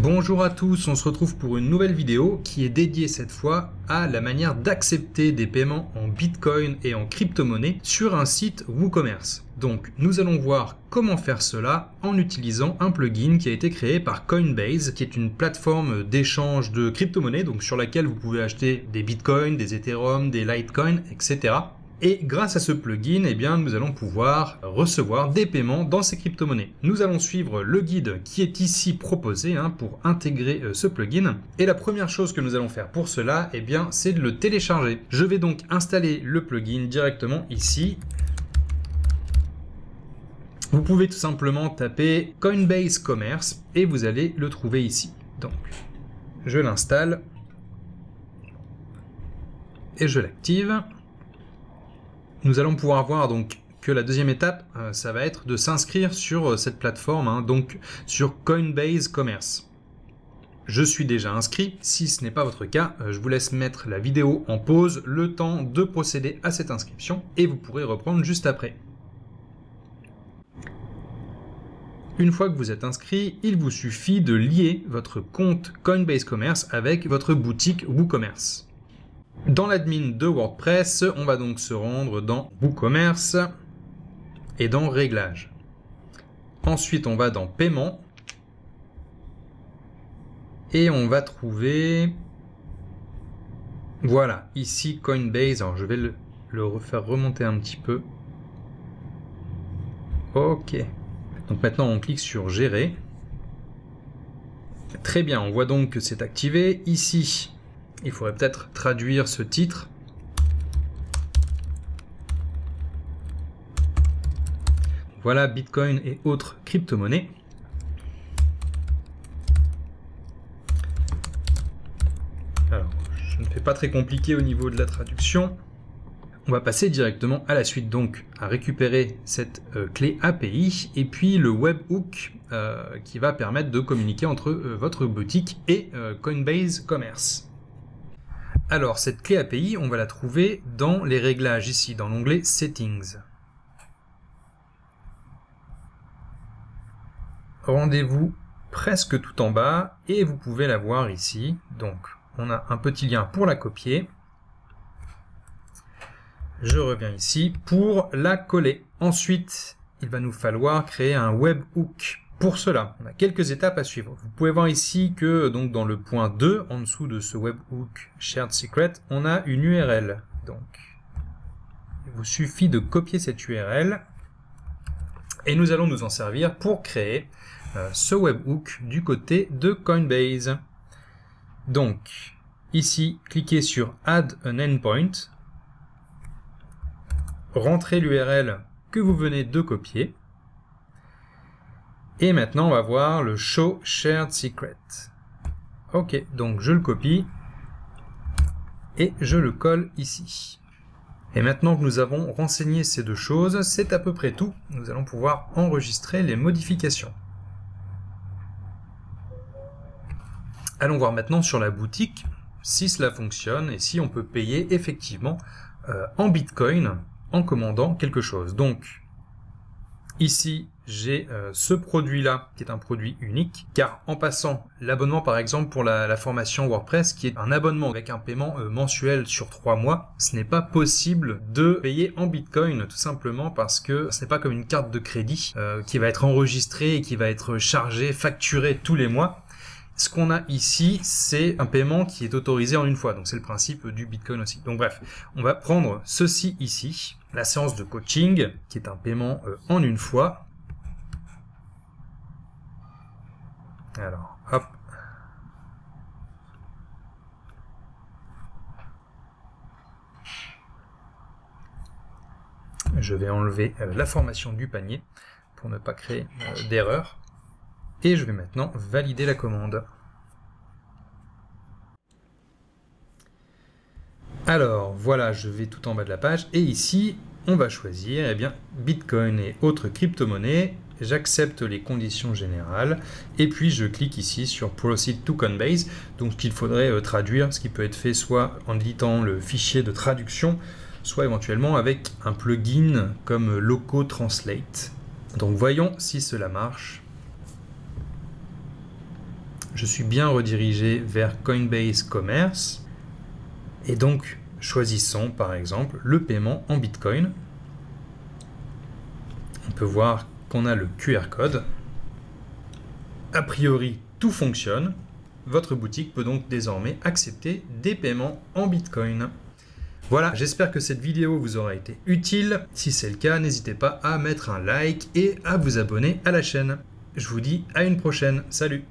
Bonjour à tous, on se retrouve pour une nouvelle vidéo qui est dédiée cette fois à la manière d'accepter des paiements en Bitcoin et en crypto-monnaie sur un site WooCommerce. Donc nous allons voir comment faire cela en utilisant un plugin qui a été créé par Coinbase, qui est une plateforme d'échange de crypto-monnaies, donc sur laquelle vous pouvez acheter des Bitcoins, des Ethereum, des Litecoin, etc. Et grâce à ce plugin, eh bien, nous allons pouvoir recevoir des paiements dans ces crypto-monnaies. Nous allons suivre le guide qui est ici proposé pour intégrer ce plugin. Et la première chose que nous allons faire pour cela, eh bien, c'est de le télécharger. Je vais donc installer le plugin directement ici. Vous pouvez tout simplement taper Coinbase Commerce et vous allez le trouver ici. Donc, je l'installe et je l'active. Nous allons pouvoir voir donc que la deuxième étape, ça va être de s'inscrire sur cette plateforme, donc sur Coinbase Commerce. Je suis déjà inscrit. Si ce n'est pas votre cas, je vous laisse mettre la vidéo en pause, le temps de procéder à cette inscription et vous pourrez reprendre juste après. Une fois que vous êtes inscrit, il vous suffit de lier votre compte Coinbase Commerce avec votre boutique WooCommerce. Dans l'admin de WordPress, on va donc se rendre dans WooCommerce et dans Réglages. Ensuite, on va dans Paiement et on va trouver, voilà, ici Coinbase. Alors, je vais le refaire remonter un petit peu. Ok. Donc maintenant, on clique sur Gérer. Très bien, on voit donc que c'est activé. Ici, il faudrait peut-être traduire ce titre. Voilà, Bitcoin et autres crypto-monnaies. Alors, je ne fais pas très compliqué au niveau de la traduction. On va passer directement à la suite, donc à récupérer cette clé API et puis le webhook qui va permettre de communiquer entre votre boutique et Coinbase Commerce. Alors, cette clé API, on va la trouver dans les réglages ici, dans l'onglet Settings. Rendez-vous presque tout en bas et vous pouvez la voir ici. Donc, on a un petit lien pour la copier. Je reviens ici pour la coller. Ensuite, il va nous falloir créer un webhook. Pour cela, on a quelques étapes à suivre. Vous pouvez voir ici que donc dans le point 2, en dessous de ce webhook Shared Secret, on a une URL. Donc, il vous suffit de copier cette URL et nous allons nous en servir pour créer ce webhook du côté de Coinbase. Donc, ici, cliquez sur Add an Endpoint, rentrez l'URL que vous venez de copier. Et maintenant, on va voir le Show Shared Secret. Ok, donc je le copie et je le colle ici. Et maintenant que nous avons renseigné ces deux choses, c'est à peu près tout. Nous allons pouvoir enregistrer les modifications. Allons voir maintenant sur la boutique si cela fonctionne et si on peut payer effectivement en Bitcoin en commandant quelque chose. Donc, ici, j'ai ce produit-là qui est un produit unique, car en passant l'abonnement par exemple pour la formation WordPress, qui est un abonnement avec un paiement mensuel sur 3 mois, ce n'est pas possible de payer en Bitcoin, tout simplement parce que ce n'est pas comme une carte de crédit qui va être enregistrée et qui va être chargée, facturée tous les mois. Ce qu'on a ici, c'est un paiement qui est autorisé en une fois, donc c'est le principe du Bitcoin aussi. Donc bref, on va prendre ceci ici, la séance de coaching, qui est un paiement en une fois. Alors, hop. Je vais enlever la formation du panier pour ne pas créer d'erreur. Et je vais maintenant valider la commande. Alors, voilà, je vais tout en bas de la page. Et ici, on va choisir Bitcoin et autres crypto-monnaies. J'accepte les conditions générales. Et puis, je clique ici sur Proceed to Coinbase. Donc, ce qu'il faudrait traduire, ce qui peut être fait soit en éditant le fichier de traduction, soit éventuellement avec un plugin comme Loco Translate. Donc, voyons si cela marche. je suis bien redirigé vers Coinbase Commerce. Et donc, choisissons par exemple le paiement en Bitcoin. On peut voir qu'on a le QR code. A priori, tout fonctionne. Votre boutique peut donc désormais accepter des paiements en Bitcoin. Voilà, j'espère que cette vidéo vous aura été utile. Si c'est le cas, n'hésitez pas à mettre un like et à vous abonner à la chaîne. Je vous dis à une prochaine. Salut!